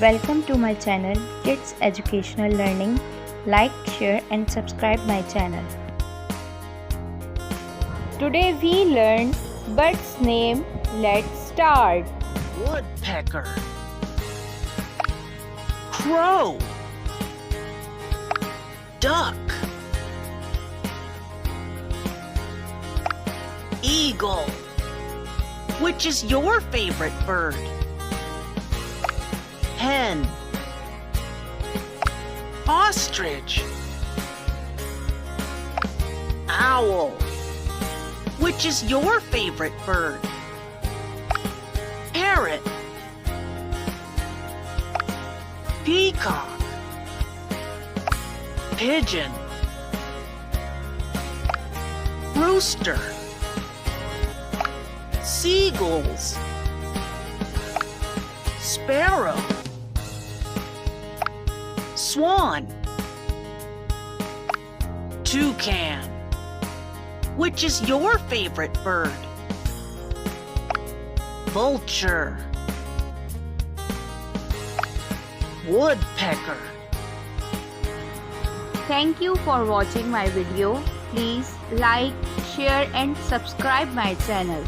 Welcome to my channel Kids Educational Learning. Like, share and subscribe my channel. Today we learn bird's name. Let's start. Woodpecker, crow, duck, eagle. Which is your favorite bird? Hen, ostrich, owl. Which is your favorite bird? Parrot, peacock, pigeon, rooster, seagulls, sparrow, swan, toucan. Which is your favorite bird? Vulture, woodpecker. Thank you for watching my video. Please like, share and subscribe my channel.